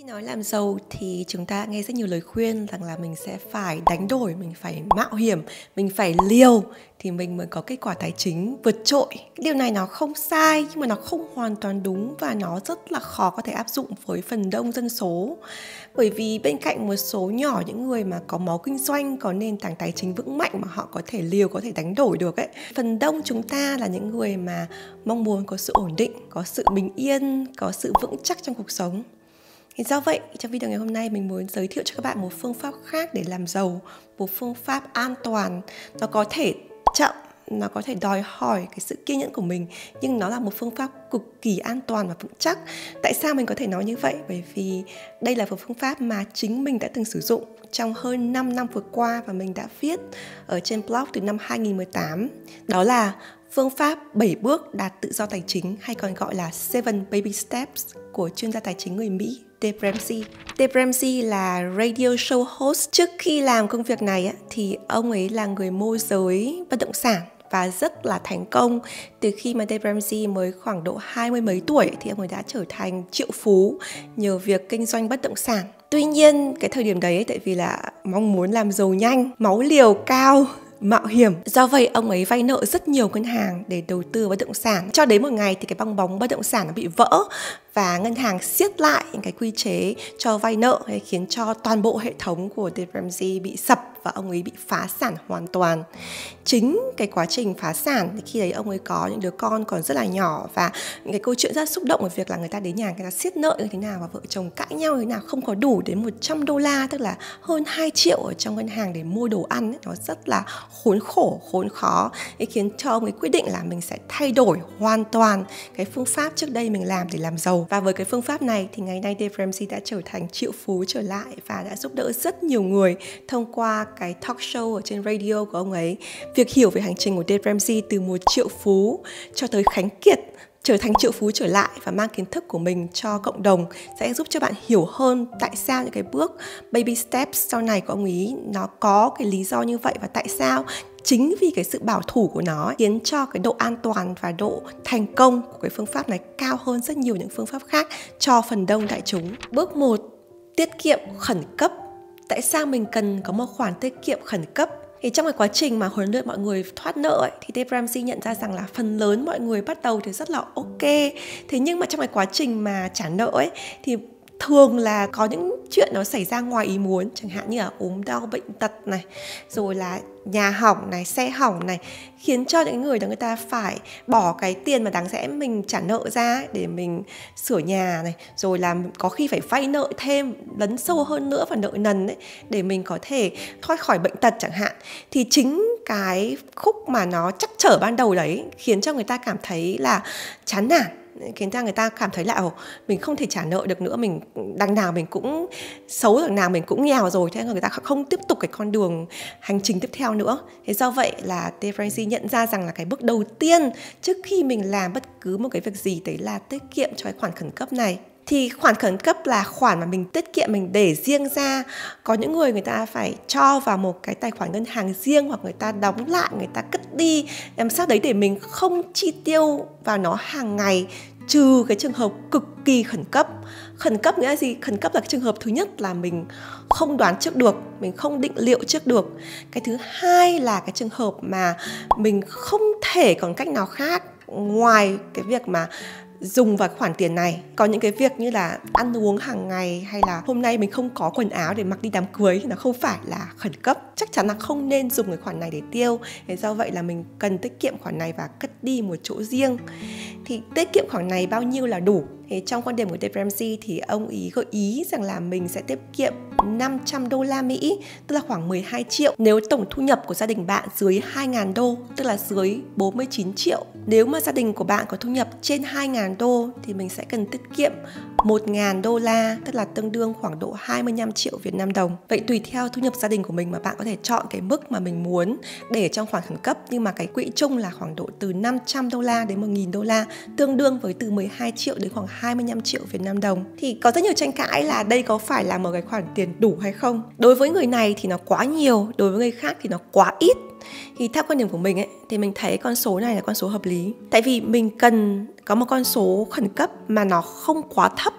Khi nói làm giàu thì chúng ta nghe rất nhiều lời khuyên rằng là mình sẽ phải đánh đổi, mình phải mạo hiểm, mình phải liều thì mình mới có kết quả tài chính vượt trội. Điều này nó không sai nhưng mà nó không hoàn toàn đúng và nó rất là khó có thể áp dụng với phần đông dân số. Bởi vì bên cạnh một số nhỏ những người mà có máu kinh doanh, có nền tảng tài chính vững mạnh mà họ có thể liều, có thể đánh đổi được ấy. Phần đông chúng ta là những người mà mong muốn có sự ổn định, có sự bình yên, có sự vững chắc trong cuộc sống. Thì do vậy, trong video ngày hôm nay mình muốn giới thiệu cho các bạn một phương pháp khác để làm giàu, một phương pháp an toàn. Nó có thể chậm, nó có thể đòi hỏi cái sự kiên nhẫn của mình, nhưng nó là một phương pháp cực kỳ an toàn và vững chắc. Tại sao mình có thể nói như vậy? Bởi vì đây là một phương pháp mà chính mình đã từng sử dụng trong hơn 5 năm vừa qua và mình đã viết ở trên blog từ năm 2018. Đó là phương pháp 7 bước đạt tự do tài chính, hay còn gọi là 7 Baby Steps của chuyên gia tài chính người Mỹ Dave Ramsey. Dave Ramsey là radio show host. Trước khi làm công việc này thì ông ấy là người môi giới bất động sản và rất là thành công. Từ khi mà Dave Ramsey mới khoảng độ 20 mấy tuổi thì ông ấy đã trở thành triệu phú nhờ việc kinh doanh bất động sản. Tuy nhiên cái thời điểm đấy tại vì là mong muốn làm giàu nhanh, máu liều cao, mạo hiểm. Do vậy ông ấy vay nợ rất nhiều ngân hàng để đầu tư bất động sản. Cho đến một ngày thì cái bong bóng bất động sản nó bị vỡ và ngân hàng siết lại những cái quy chế cho vay nợ, khiến cho toàn bộ hệ thống của Dave Ramsey bị sập và ông ấy bị phá sản hoàn toàn. Chính cái quá trình phá sản thì khi đấy ông ấy có những đứa con còn rất là nhỏ và những cái câu chuyện rất xúc động về việc là người ta đến nhà người ta siết nợ như thế nào và vợ chồng cãi nhau như thế nào, không có đủ đến $100, tức là hơn 2 triệu ở trong ngân hàng để mua đồ ăn. Nó rất là khốn khổ, khốn khó, khiến cho ông ấy quyết định là mình sẽ thay đổi hoàn toàn cái phương pháp trước đây mình làm để làm giàu. Và với cái phương pháp này thì ngày nay Dave Ramsey đã trở thành triệu phú trở lại và đã giúp đỡ rất nhiều người thông qua cái talk show ở trên radio của ông ấy. Việc hiểu về hành trình của Dave Ramsey từ một triệu phú cho tới Khánh Kiệt trở thành triệu phú trở lại và mang kiến thức của mình cho cộng đồng sẽ giúp cho bạn hiểu hơn tại sao những cái bước baby steps sau này của ông ấy nó có cái lý do như vậy, và tại sao chính vì cái sự bảo thủ của nó khiến cho cái độ an toàn và độ thành công của cái phương pháp này cao hơn rất nhiều những phương pháp khác cho phần đông đại chúng. Bước 1. Tiết kiệm khẩn cấp. Tại sao mình cần có một khoản tiết kiệm khẩn cấp? Thì trong cái quá trình mà huấn luyện mọi người thoát nợ ấy, thì Dave Ramsey nhận ra rằng là phần lớn mọi người bắt đầu thì rất là ok. Thế nhưng mà trong cái quá trình mà trả nợ ấy thì thường là có những chuyện nó xảy ra ngoài ý muốn, chẳng hạn như là ốm đau bệnh tật này, rồi là nhà hỏng này, xe hỏng này, khiến cho những người đó người ta phải bỏ cái tiền mà đáng lẽ mình trả nợ ra để mình sửa nhà này, rồi là có khi phải vay nợ thêm, lấn sâu hơn nữa vào nợ nần ấy, để mình có thể thoát khỏi bệnh tật chẳng hạn. Thì chính cái khúc mà nó trắc trở ban đầu đấy khiến cho người ta cảm thấy là chán nản, khiến cho người ta cảm thấy là mình không thể trả nợ được nữa, mình đằng nào mình cũng xấu, đằng nào mình cũng nghèo rồi, thế nên người ta không tiếp tục cái con đường hành trình tiếp theo nữa. Thế do vậy là Dave Ramsey nhận ra rằng là cái bước đầu tiên trước khi mình làm bất cứ một cái việc gì đấy là tiết kiệm cho cái khoản khẩn cấp này. Thì khoản khẩn cấp là khoản mà mình tiết kiệm, mình để riêng ra. Có những người người ta phải cho vào một cái tài khoản ngân hàng riêng, hoặc người ta đóng lại, người ta cất đi, làm sao đấy để mình không chi tiêu vào nó hàng ngày, trừ cái trường hợp cực kỳ khẩn cấp. Khẩn cấp nghĩa là gì? Khẩn cấp là cái trường hợp thứ nhất là mình không đoán trước được, mình không định liệu trước được. Cái thứ hai là cái trường hợp mà mình không thể còn cách nào khác ngoài cái việc mà dùng vào khoản tiền này. Có những cái việc như là ăn uống hàng ngày, hay là hôm nay mình không có quần áo để mặc đi đám cưới thì nó không phải là khẩn cấp. Chắc chắn là không nên dùng cái khoản này để tiêu. Thế do vậy là mình cần tiết kiệm khoản này và cất đi một chỗ riêng. Thì tiết kiệm khoản này bao nhiêu là đủ? Thì trong quan điểm của Dave Ramsey thì ông ý gợi ý rằng là mình sẽ tiết kiệm $500 Mỹ, tức là khoảng 12 triệu. Nếu tổng thu nhập của gia đình bạn dưới $2.000, tức là dưới 49 triệu. Nếu mà gia đình của bạn có thu nhập trên $2.000 thì mình sẽ cần tiết kiệm $1.000, tức là tương đương khoảng độ 25 triệu Việt Nam đồng. Vậy tùy theo thu nhập gia đình của mình mà bạn có thể chọn cái mức mà mình muốn để trong khoản khẩn cấp, nhưng mà cái quỹ chung là khoảng độ từ $500 đến $1.000, tương đương với từ 12 triệu đến khoảng 25 triệu Việt Nam đồng. Thì có rất nhiều tranh cãi là đây có phải là một cái khoản tiền đủ hay không. Đối với người này thì nó quá nhiều, đối với người khác thì nó quá ít. Thì theo quan điểm của mình ấy, thì mình thấy con số này là con số hợp lý. Tại vì mình cần có một con số khẩn cấp mà nó không quá thấp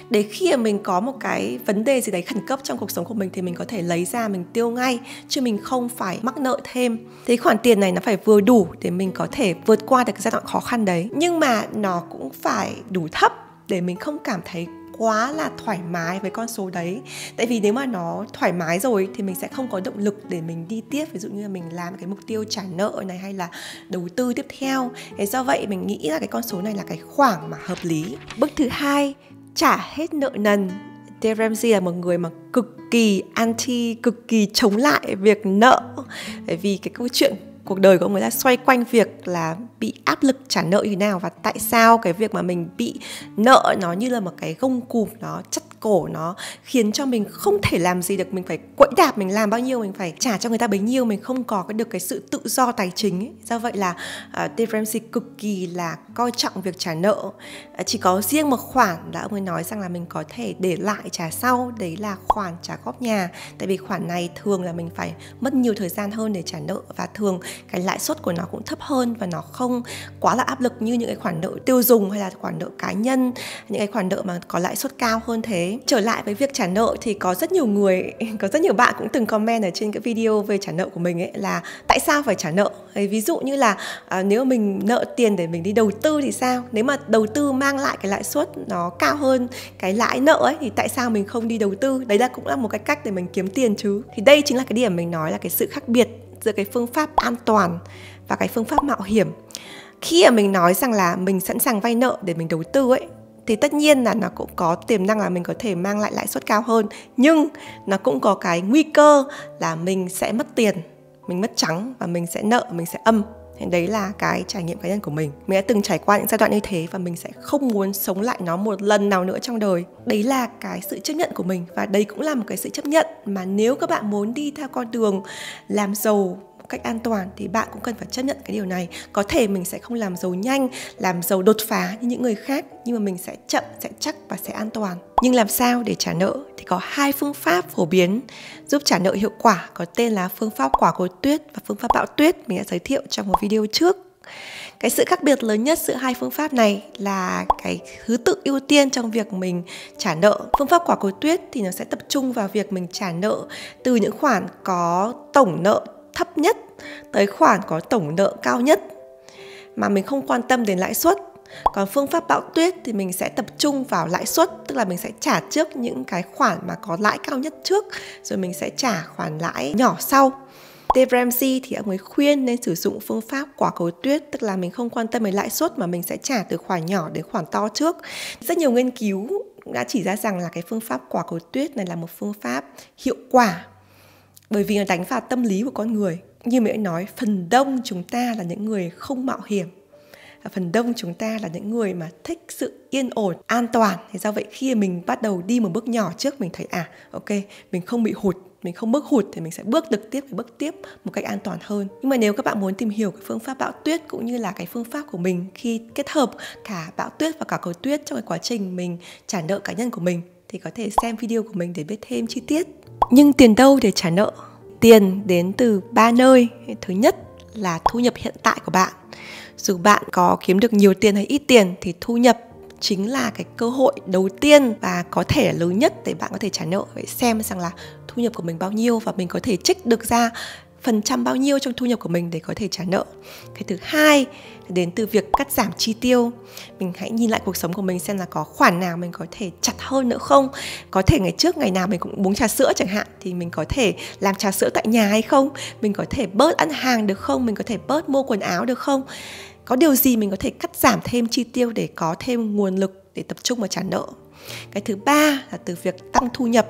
để khi mà mình có một cái vấn đề gì đấy khẩn cấp trong cuộc sống của mình thì mình có thể lấy ra mình tiêu ngay, chứ mình không phải mắc nợ thêm. Thế khoản tiền này nó phải vừa đủ để mình có thể vượt qua được cái giai đoạn khó khăn đấy, nhưng mà nó cũng phải đủ thấp để mình không cảm thấy quá là thoải mái với con số đấy. Tại vì nếu mà nó thoải mái rồi thì mình sẽ không có động lực để mình đi tiếp. Ví dụ như là mình làm cái mục tiêu trả nợ này hay là đầu tư tiếp theo. Thế do vậy mình nghĩ là cái con số này là cái khoảng mà hợp lý. Bước thứ 2, trả hết nợ nần. Dave Ramsey là một người mà cực kỳ anti, cực kỳ chống lại việc nợ. Bởi vì cái câu chuyện cuộc đời của ông ấy là xoay quanh việc là bị áp lực trả nợ như thế nào, và tại sao cái việc mà mình bị nợ nó như là một cái gông cùm, nó chắt cổ, nó khiến cho mình không thể làm gì được. Mình phải quẫy đạp, mình làm bao nhiêu mình phải trả cho người ta bấy nhiêu, mình không có được cái sự tự do tài chính ấy. Do vậy là Dave Ramsey cực kỳ là coi trọng việc trả nợ. Chỉ có riêng một khoản là ông ấy nói rằng là mình có thể để lại trả sau, đấy là khoản trả góp nhà. Tại vì khoản này thường là mình phải mất nhiều thời gian hơn để trả nợ, và thường cái lãi suất của nó cũng thấp hơn và nó không quá là áp lực như những cái khoản nợ tiêu dùng hay là khoản nợ cá nhân, những cái khoản nợ mà có lãi suất cao hơn thế. Trở lại với việc trả nợ thì có rất nhiều bạn cũng từng comment ở trên cái video về trả nợ của mình ấy là tại sao phải trả nợ. Ví dụ như là nếu mình nợ tiền để mình đi đầu tư thì sao? Nếu mà đầu tư mang lại cái lãi suất nó cao hơn cái lãi nợ ấy thì tại sao mình không đi đầu tư? Đấy là cũng là một cái cách để mình kiếm tiền chứ. Thì đây chính là cái điểm mình nói là cái sự khác biệt giữa cái phương pháp an toàn và cái phương pháp mạo hiểm. Khi mà mình nói rằng là mình sẵn sàng vay nợ để mình đầu tư ấy, thì tất nhiên là nó cũng có tiềm năng là mình có thể mang lại lãi suất cao hơn, nhưng nó cũng có cái nguy cơ là mình sẽ mất tiền, mình mất trắng và mình sẽ nợ, mình sẽ âm. Thì đấy là cái trải nghiệm cá nhân của mình. Mình đã từng trải qua những giai đoạn như thế và mình sẽ không muốn sống lại nó một lần nào nữa trong đời. Đấy là cái sự chấp nhận của mình, và đấy cũng là một cái sự chấp nhận mà nếu các bạn muốn đi theo con đường làm giàu một cách an toàn thì bạn cũng cần phải chấp nhận cái điều này. Có thể mình sẽ không làm giàu nhanh, làm giàu đột phá như những người khác, nhưng mà mình sẽ chậm, sẽ chắc và sẽ an toàn. Nhưng làm sao để trả nợ thì có 2 phương pháp phổ biến giúp trả nợ hiệu quả, có tên là phương pháp quả cầu tuyết và phương pháp bão tuyết mình đã giới thiệu trong một video trước. Cái sự khác biệt lớn nhất giữa 2 phương pháp này là cái thứ tự ưu tiên trong việc mình trả nợ. Phương pháp quả cầu tuyết thì nó sẽ tập trung vào việc mình trả nợ từ những khoản có tổng nợ thấp nhất tới khoản có tổng nợ cao nhất mà mình không quan tâm đến lãi suất. Còn phương pháp bão tuyết thì mình sẽ tập trung vào lãi suất, tức là mình sẽ trả trước những cái khoản mà có lãi cao nhất trước, rồi mình sẽ trả khoản lãi nhỏ sau. Dave Ramsey thì ông ấy khuyên nên sử dụng phương pháp quả cầu tuyết, tức là mình không quan tâm đến lãi suất mà mình sẽ trả từ khoản nhỏ đến khoản to trước. Rất nhiều nghiên cứu đã chỉ ra rằng là cái phương pháp quả cầu tuyết này là một phương pháp hiệu quả, bởi vì nó đánh vào tâm lý của con người. Như mình đã nói, phần đông chúng ta là những người không mạo hiểm. Phần đông chúng ta là những người mà thích sự yên ổn, an toàn. Thì do vậy khi mình bắt đầu đi một bước nhỏ trước, mình thấy ok, mình không bị hụt, mình không bước hụt thì mình sẽ bước tiếp một cách an toàn hơn. Nhưng mà nếu các bạn muốn tìm hiểu cái phương pháp bão tuyết cũng như là cái phương pháp của mình khi kết hợp cả bão tuyết và cả cầu tuyết trong cái quá trình mình trả nợ cá nhân của mình, thì có thể xem video của mình để biết thêm chi tiết. Nhưng tiền đâu để trả nợ? Tiền đến từ 3 nơi. Thứ nhất là thu nhập hiện tại của bạn. Dù bạn có kiếm được nhiều tiền hay ít tiền thì thu nhập chính là cái cơ hội đầu tiên và có thể là lớn nhất để bạn có thể trả nợ. Vậy xem rằng là thu nhập của mình bao nhiêu và mình có thể trích được ra phần trăm bao nhiêu trong thu nhập của mình để có thể trả nợ. Cái thứ hai là đến từ việc cắt giảm chi tiêu. Mình hãy nhìn lại cuộc sống của mình xem là có khoản nào mình có thể chặt hơn nữa không. Có thể ngày trước ngày nào mình cũng uống trà sữa chẳng hạn, thì mình có thể làm trà sữa tại nhà hay không. Mình có thể bớt ăn hàng được không. Mình có thể bớt mua quần áo được không. Có điều gì mình có thể cắt giảm thêm chi tiêu để có thêm nguồn lực để tập trung vào trả nợ. Cái thứ ba là từ việc tăng thu nhập.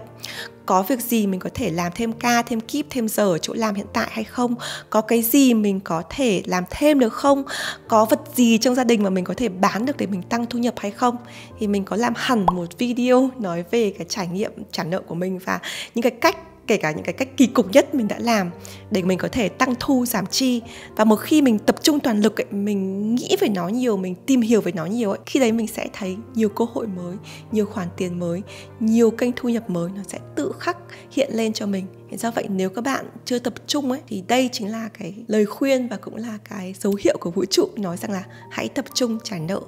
Có việc gì mình có thể làm thêm ca, thêm kíp, thêm giờ ở chỗ làm hiện tại hay không? Có cái gì mình có thể làm thêm được không? Có vật gì trong gia đình mà mình có thể bán được để mình tăng thu nhập hay không? Thì mình có làm hẳn một video nói về cái trải nghiệm trả nợ của mình và những cái cách, kể cả những cái cách kỳ cục nhất mình đã làm để mình có thể tăng thu giảm chi. Và một khi mình tập trung toàn lực ấy, mình nghĩ về nó nhiều, mình tìm hiểu về nó nhiều ấy, khi đấy mình sẽ thấy nhiều cơ hội mới, nhiều khoản tiền mới, nhiều kênh thu nhập mới nó sẽ tự khắc hiện lên cho mình. Do vậy nếu các bạn chưa tập trung ấy, thì đây chính là cái lời khuyên và cũng là cái dấu hiệu của vũ trụ nói rằng là hãy tập trung trả nợ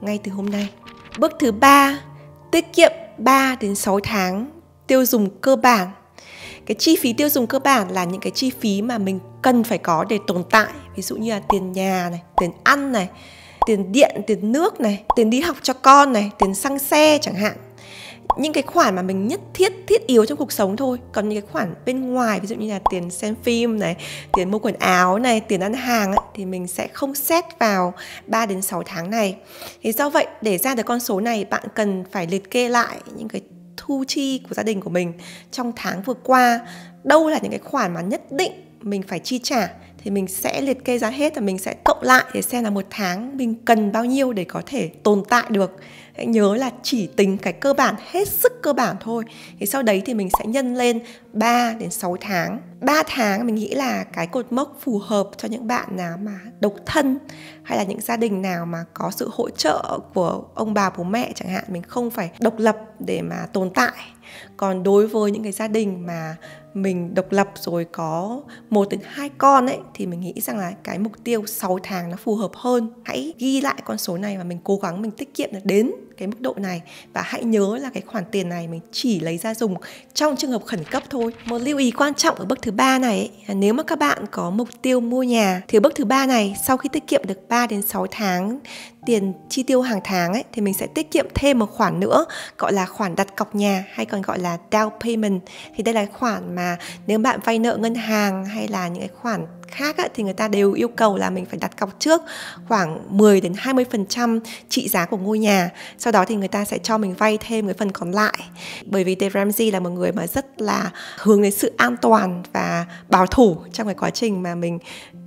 ngay từ hôm nay. Bước thứ 3, tiết kiệm 3 đến 6 tháng tiêu dùng cơ bản. Cái chi phí tiêu dùng cơ bản là những cái chi phí mà mình cần phải có để tồn tại. Ví dụ như là tiền nhà này, tiền ăn này, tiền điện, tiền nước này, tiền đi học cho con này, tiền xăng xe chẳng hạn. Những cái khoản mà mình nhất thiết yếu trong cuộc sống thôi. Còn những cái khoản bên ngoài, ví dụ như là tiền xem phim này, tiền mua quần áo này, tiền ăn hàng ấy, thì mình sẽ không xét vào 3 đến 6 tháng này. Thì do vậy, để ra được con số này, bạn cần phải liệt kê lại những cái thu chi của gia đình của mình trong tháng vừa qua. Đâu là những cái khoản mà nhất định mình phải chi trả, thì mình sẽ liệt kê ra hết và mình sẽ cộng lại để xem là một tháng mình cần bao nhiêu để có thể tồn tại được. Hãy nhớ là chỉ tính cái cơ bản, hết sức cơ bản thôi. Thì sau đấy thì mình sẽ nhân lên 3 đến 6 tháng. 3 tháng mình nghĩ là cái cột mốc phù hợp cho những bạn nào mà độc thân, hay là những gia đình nào mà có sự hỗ trợ của ông bà bố mẹ chẳng hạn. Mình không phải độc lập để mà tồn tại. Còn đối với những cái gia đình mà mình độc lập rồi có 1 đến 2 con ấy, thì mình nghĩ rằng là cái mục tiêu 6 tháng nó phù hợp hơn. Hãy ghi lại con số này và mình cố gắng mình tiết kiệm được đến cái mức độ này. Và hãy nhớ là cái khoản tiền này mình chỉ lấy ra dùng trong trường hợp khẩn cấp thôi. Một lưu ý quan trọng ở bước thứ 3 này ấy, nếu mà các bạn có mục tiêu mua nhà, thì bước thứ 3 này, sau khi tiết kiệm được 3 đến 6 tháng tiền chi tiêu hàng tháng ấy, thì mình sẽ tiết kiệm thêm một khoản nữa, gọi là khoản đặt cọc nhà, hay còn gọi là down payment. Thì đây là khoản mà nếu bạn vay nợ ngân hàng hay là những cái khoản khác ấy, thì người ta đều yêu cầu là mình phải đặt cọc trước khoảng 10 đến 20% trị giá của ngôi nhà. Sau đó thì người ta sẽ cho mình vay thêm cái phần còn lại. Bởi vì Dave Ramsey là một người mà rất là hướng đến sự an toàn và bảo thủ trong cái quá trình mà mình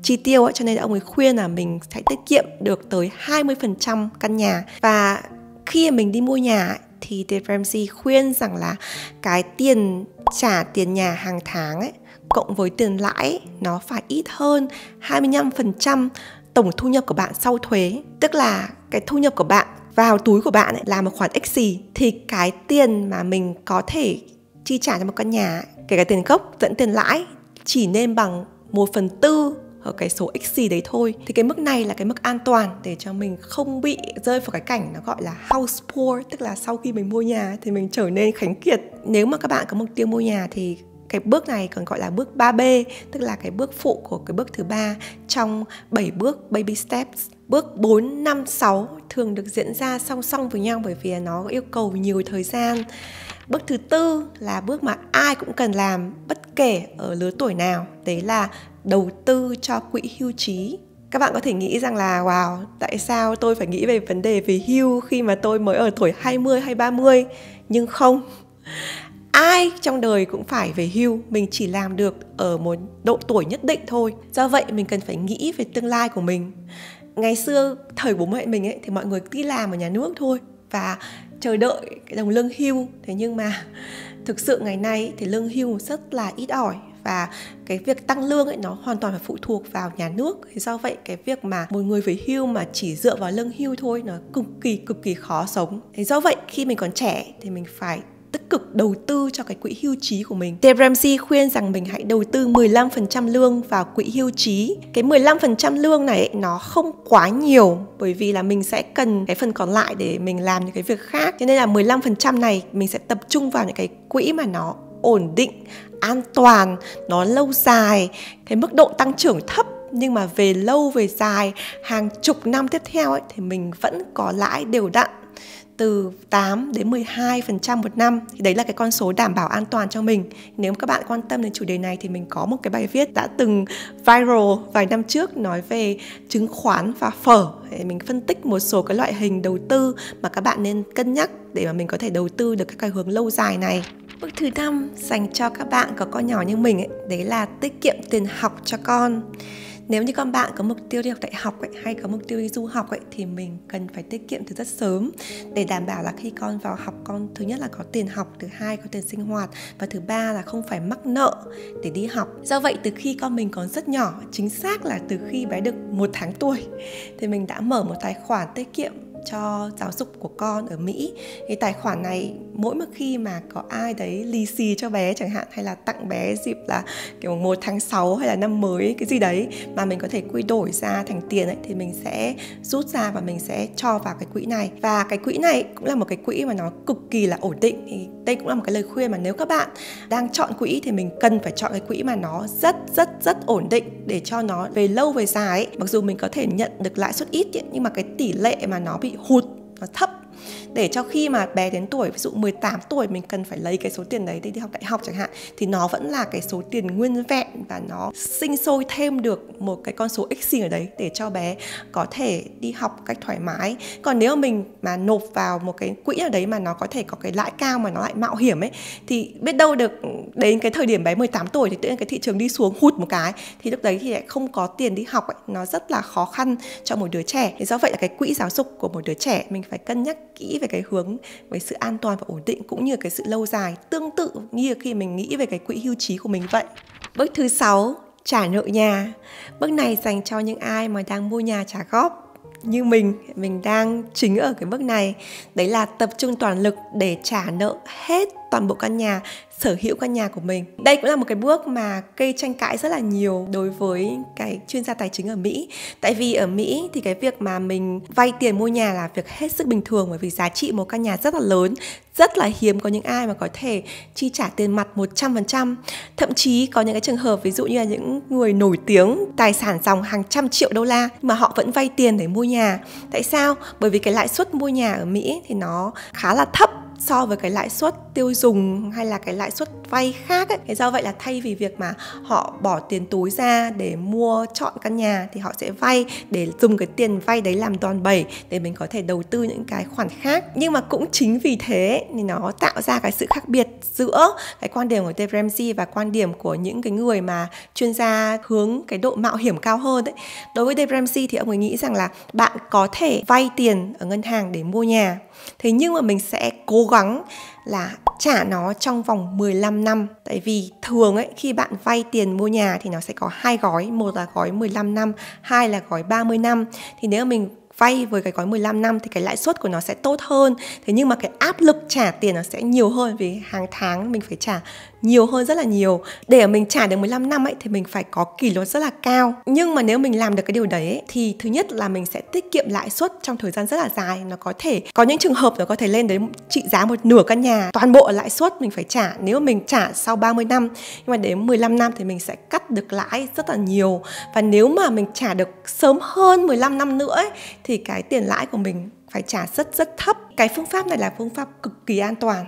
chi tiêu ấy, cho nên là ông ấy khuyên là mình sẽ tiết kiệm được tới 20% căn nhà. Và khi mình đi mua nhà ấy, thì Dave Ramsey khuyên rằng là cái tiền trả tiền nhà hàng tháng ấy, cộng với tiền lãi nó phải ít hơn 25% tổng thu nhập của bạn sau thuế. Tức là cái thu nhập của bạn vào túi của bạn ấy là một khoản x gì, thì cái tiền mà mình có thể chi trả cho một căn nhà, kể cả tiền gốc lẫn tiền lãi, chỉ nên bằng 1/4 ở cái số x gì đấy thôi. Thì cái mức này là cái mức an toàn để cho mình không bị rơi vào cái cảnh nó gọi là house poor, tức là sau khi mình mua nhà thì mình trở nên khánh kiệt. Nếu mà các bạn có mục tiêu mua nhà thì cái bước này còn gọi là bước 3B, tức là cái bước phụ của cái bước thứ 3 trong 7 bước baby steps. Bước 4, 5, 6 thường được diễn ra song song với nhau bởi vì nó yêu cầu nhiều thời gian. Bước thứ 4 là bước mà ai cũng cần làm bất kể ở lứa tuổi nào, đấy là đầu tư cho quỹ hưu trí. Các bạn có thể nghĩ rằng là wow, tại sao tôi phải nghĩ về vấn đề về hưu khi mà tôi mới ở tuổi 20 hay 30? Nhưng không, ai trong đời cũng phải về hưu, mình chỉ làm được ở một độ tuổi nhất định thôi. Do vậy mình cần phải nghĩ về tương lai của mình. Ngày xưa, thời bố mẹ mình ấy, thì mọi người đi làm ở nhà nước thôi và chờ đợi cái đồng lương hưu. Thế nhưng mà thực sự ngày nay thì lương hưu rất là ít ỏi, và cái việc tăng lương ấy nó hoàn toàn phải phụ thuộc vào nhà nước. Thì do vậy cái việc mà một người về hưu mà chỉ dựa vào lương hưu thôi nó cực kỳ khó sống. Thế do vậy khi mình còn trẻ thì mình phải tích cực đầu tư cho cái quỹ hưu trí của mình. Dave Ramsey khuyên rằng mình hãy đầu tư 15% lương vào quỹ hưu trí. Cái 15% lương này ấy, nó không quá nhiều, bởi vì là mình sẽ cần cái phần còn lại để mình làm những cái việc khác. Cho nên là 15% này mình sẽ tập trung vào những cái quỹ mà nó ổn định, an toàn, nó lâu dài, cái mức độ tăng trưởng thấp, nhưng mà về lâu về dài, hàng chục năm tiếp theo ấy, thì mình vẫn có lãi đều đặn từ 8 đến 12% một năm. Thì đấy là cái con số đảm bảo an toàn cho mình. Nếu các bạn quan tâm đến chủ đề này thì mình có một cái bài viết đã từng viral vài năm trước nói về chứng khoán và phở. Để mình phân tích một số cái loại hình đầu tư mà các bạn nên cân nhắc để mà mình có thể đầu tư được cái hướng lâu dài này. Bước thứ 5 dành cho các bạn có con nhỏ như mình ấy, đấy là tiết kiệm tiền học cho con. Nếu như con bạn có mục tiêu đi học đại học ấy, hay có mục tiêu đi du học ấy, thì mình cần phải tiết kiệm từ rất sớm để đảm bảo là khi con vào học, con thứ nhất là có tiền học, thứ hai có tiền sinh hoạt, và thứ ba là không phải mắc nợ để đi học. Do vậy từ khi con mình còn rất nhỏ, chính xác là từ khi bé được 1 tháng tuổi, thì mình đã mở một tài khoản tiết kiệm cho giáo dục của con ở Mỹ. Cái tài khoản này mỗi một khi mà có ai đấy lì xì cho bé chẳng hạn, hay là tặng bé dịp là kiểu 1 tháng 6 hay là năm mới cái gì đấy mà mình có thể quy đổi ra thành tiền ấy, thì mình sẽ rút ra và mình sẽ cho vào cái quỹ này. Và cái quỹ này cũng là một cái quỹ mà nó cực kỳ là ổn định. Thì đây cũng là một cái lời khuyên mà nếu các bạn đang chọn quỹ thì mình cần phải chọn cái quỹ mà nó rất ổn định để cho nó về lâu về dài ấy. Mặc dù mình có thể nhận được lãi suất ít ấy, nhưng mà cái tỷ lệ mà nó bị hụt nó thấp, để cho khi mà bé đến tuổi ví dụ 18 tuổi mình cần phải lấy cái số tiền đấy để đi học đại học chẳng hạn, thì nó vẫn là cái số tiền nguyên vẹn và nó sinh sôi thêm được một cái con số x ở đấy để cho bé có thể đi học cách thoải mái. Còn nếu mình mà nộp vào một cái quỹ nào đấy mà nó có thể có cái lãi cao mà nó lại mạo hiểm ấy, thì biết đâu được đến cái thời điểm bé 18 tuổi thì tự nhiên cái thị trường đi xuống hụt một cái, thì lúc đấy thì lại không có tiền đi học ấy. Nó rất là khó khăn cho một đứa trẻ. Thì do vậy là cái quỹ giáo dục của một đứa trẻ mình phải cân nhắc kỹ về cái hướng về sự an toàn và ổn định, cũng như cái sự lâu dài, tương tự như khi mình nghĩ về cái quỹ hưu trí của mình vậy. Bước thứ 6, trả nợ nhà. Bước này dành cho những ai mà đang mua nhà trả góp như mình đang chính ở cái bước này. Đấy là tập trung toàn lực để trả nợ hết toàn bộ căn nhà, sở hữu căn nhà của mình. Đây cũng là một cái bước mà gây tranh cãi rất là nhiều đối với cái chuyên gia tài chính ở Mỹ. Tại vì ở Mỹ thì cái việc mà mình vay tiền mua nhà là việc hết sức bình thường, bởi vì giá trị một căn nhà rất là lớn. Rất là hiếm có những ai mà có thể chi trả tiền mặt 100%. Thậm chí có những cái trường hợp ví dụ như là những người nổi tiếng, tài sản dòng hàng trăm triệu đô la mà họ vẫn vay tiền để mua nhà. Tại sao? Bởi vì cái lãi suất mua nhà ở Mỹ thì nó khá là thấp so với cái lãi suất tiêu dùng hay là cái lãi suất vay khác ấy. Thế do vậy là thay vì việc mà họ bỏ tiền túi ra để mua chọn căn nhà thì họ sẽ vay để dùng cái tiền vay đấy làm đòn bẩy để mình có thể đầu tư những cái khoản khác. Nhưng mà cũng chính vì thế thì nó tạo ra cái sự khác biệt giữa cái quan điểm của Dave Ramsey và quan điểm của những cái người mà chuyên gia hướng cái độ mạo hiểm cao hơn đấy. Đối với Dave Ramsey thì ông ấy nghĩ rằng là bạn có thể vay tiền ở ngân hàng để mua nhà, thế nhưng mà mình sẽ cố gắng là trả nó trong vòng 15 năm. Tại vì thường ấy, khi bạn vay tiền mua nhà thì nó sẽ có 2 gói. Một là gói 15 năm, 2 là gói 30 năm. Thì nếu mình vay với cái gói 15 năm thì cái lãi suất của nó sẽ tốt hơn. Thế nhưng mà cái áp lực trả tiền nó sẽ nhiều hơn, vì hàng tháng mình phải trả nhiều hơn rất là nhiều. Để mình trả được 15 năm ấy thì mình phải có kỷ luật rất là cao. Nhưng mà nếu mình làm được cái điều đấy ấy, thì thứ nhất là mình sẽ tiết kiệm lãi suất trong thời gian rất là dài. Nó có thể có những trường hợp nó có thể lên đến trị giá một nửa căn nhà, toàn bộ lãi suất mình phải trả. Nếu mình trả sau 30 năm, nhưng mà đến 15 năm thì mình sẽ cắt được lãi rất là nhiều. Và nếu mà mình trả được sớm hơn 15 năm nữa ấy, thì cái tiền lãi của mình phải trả rất thấp. Cái phương pháp này là phương pháp cực kỳ an toàn.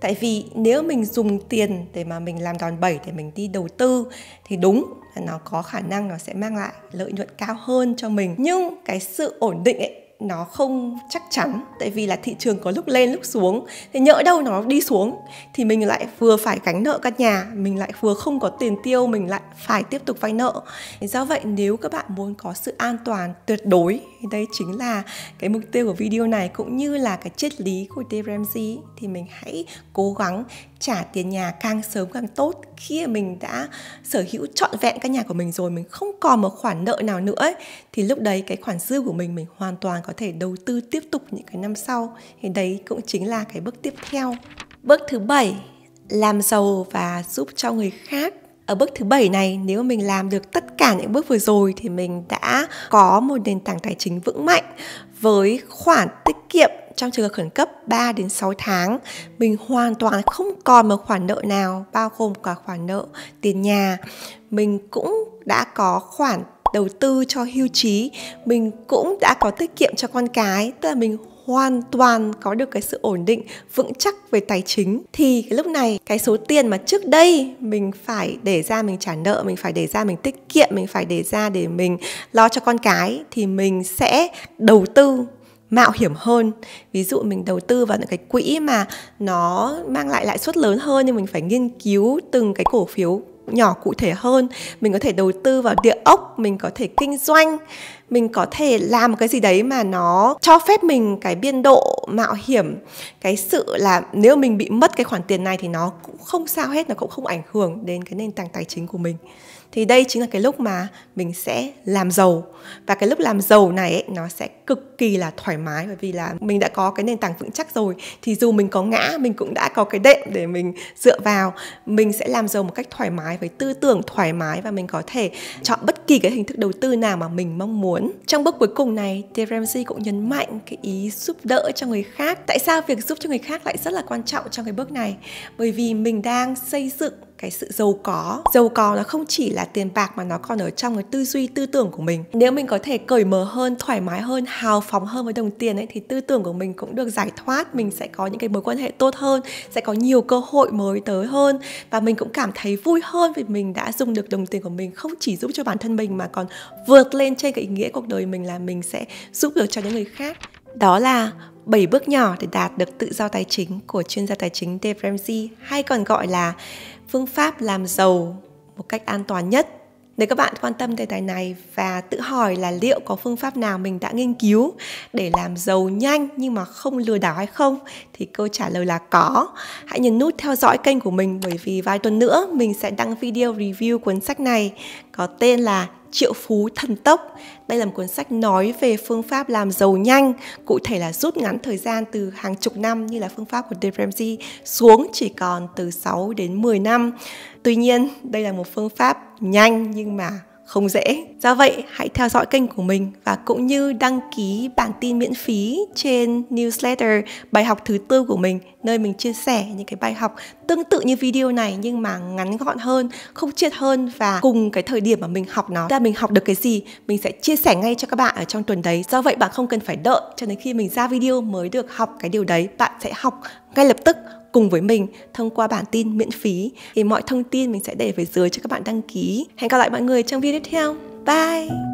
Tại vì nếu mình dùng tiền để mà mình làm đòn bẩy để mình đi đầu tư thì đúng là nó có khả năng nó sẽ mang lại lợi nhuận cao hơn cho mình. Nhưng cái sự ổn định ấy nó không chắc chắn, tại vì là thị trường có lúc lên lúc xuống. Thế nhỡ đâu nó đi xuống thì mình lại vừa phải gánh nợ căn nhà, mình lại vừa không có tiền tiêu, mình lại phải tiếp tục vay nợ. Do vậy nếu các bạn muốn có sự an toàn tuyệt đối, thì đây chính là cái mục tiêu của video này, cũng như là cái triết lý của Dave Ramsey, thì mình hãy cố gắng trả tiền nhà càng sớm càng tốt. Khi mình đã sở hữu trọn vẹn căn nhà của mình rồi, mình không còn một khoản nợ nào nữa ấy, thì lúc đấy cái khoản dư của mình hoàn toàn có thể đầu tư tiếp tục những cái năm sau. Thì đấy cũng chính là cái bước tiếp theo. Bước thứ 7, làm giàu và giúp cho người khác. Ở bước thứ 7 này, nếu mình làm được tất cả những bước vừa rồi thì mình đã có một nền tảng tài chính vững mạnh. Với khoản tiết kiệm trong trường hợp khẩn cấp 3 đến 6 tháng, mình hoàn toàn không còn một khoản nợ nào, bao gồm cả khoản nợ tiền nhà. Mình cũng đã có khoản đầu tư cho hưu trí, mình cũng đã có tiết kiệm cho con cái, tức là mình hoàn toàn có được cái sự ổn định vững chắc về tài chính. Thì cái lúc này cái số tiền mà trước đây mình phải để ra mình trả nợ, mình phải để ra mình tiết kiệm, mình phải để ra để mình lo cho con cái, thì mình sẽ đầu tư mạo hiểm hơn. Ví dụ mình đầu tư vào những cái quỹ mà nó mang lại lãi suất lớn hơn, nhưng mình phải nghiên cứu từng cái cổ phiếu nhỏ cụ thể hơn. Mình có thể đầu tư vào địa ốc, mình có thể kinh doanh, mình có thể làm một cái gì đấy mà nó cho phép mình cái biên độ mạo hiểm, cái sự là nếu mình bị mất cái khoản tiền này thì nó cũng không sao hết, nó cũng không ảnh hưởng đến cái nền tảng tài chính của mình. Thì đây chính là cái lúc mà mình sẽ làm giàu. Và cái lúc làm giàu này ấy, nó sẽ cực kỳ là thoải mái, bởi vì là mình đã có cái nền tảng vững chắc rồi. Thì dù mình có ngã, mình cũng đã có cái đệm để mình dựa vào. Mình sẽ làm giàu một cách thoải mái, với tư tưởng thoải mái, và mình có thể chọn bất kỳ cái hình thức đầu tư nào mà mình mong muốn. Trong bước cuối cùng này, Dave Ramsey cũng nhấn mạnh cái ý giúp đỡ cho người khác. Tại sao việc giúp cho người khác lại rất là quan trọng trong cái bước này? Bởi vì mình đang xây dựng cái sự giàu có. Giàu có nó không chỉ là tiền bạc mà nó còn ở trong cái tư duy, tư tưởng của mình. Nếu mình có thể cởi mở hơn, thoải mái hơn, hào phóng hơn với đồng tiền ấy, thì tư tưởng của mình cũng được giải thoát. Mình sẽ có những cái mối quan hệ tốt hơn, sẽ có nhiều cơ hội mới tới hơn, và mình cũng cảm thấy vui hơn vì mình đã dùng được đồng tiền của mình không chỉ giúp cho bản thân mình mà còn vượt lên trên cái ý nghĩa cuộc đời mình là mình sẽ giúp được cho những người khác. Đó là 7 bước nhỏ để đạt được tự do tài chính của chuyên gia tài chính Dave Ramsey, hay còn gọi là phương pháp làm giàu một cách an toàn nhất. Nếu các bạn quan tâm đề tài này và tự hỏi là liệu có phương pháp nào mình đã nghiên cứu để làm giàu nhanh nhưng mà không lừa đảo hay không, thì câu trả lời là có. Hãy nhấn nút theo dõi kênh của mình, bởi vì vài tuần nữa mình sẽ đăng video review cuốn sách này có tên là Triệu Phú Thần Tốc. Đây là một cuốn sách nói về phương pháp làm giàu nhanh, cụ thể là rút ngắn thời gian từ hàng chục năm như là phương pháp của Dave Ramsey xuống chỉ còn từ 6 đến 10 năm. Tuy nhiên, đây là một phương pháp nhanh nhưng mà không dễ. Do vậy, hãy theo dõi kênh của mình và cũng như đăng ký bản tin miễn phí trên newsletter bài học thứ 4 của mình, nơi mình chia sẻ những cái bài học tương tự như video này nhưng mà ngắn gọn hơn, không triết hơn, và cùng cái thời điểm mà mình học nó. Mình học được cái gì, mình sẽ chia sẻ ngay cho các bạn ở trong tuần đấy. Do vậy, bạn không cần phải đợi cho đến khi mình ra video mới được học cái điều đấy. Bạn sẽ học ngay lập tức cùng với mình thông qua bản tin miễn phí. Thì mọi thông tin mình sẽ để phía dưới cho các bạn đăng ký. Hẹn gặp lại mọi người trong video tiếp theo. Bye!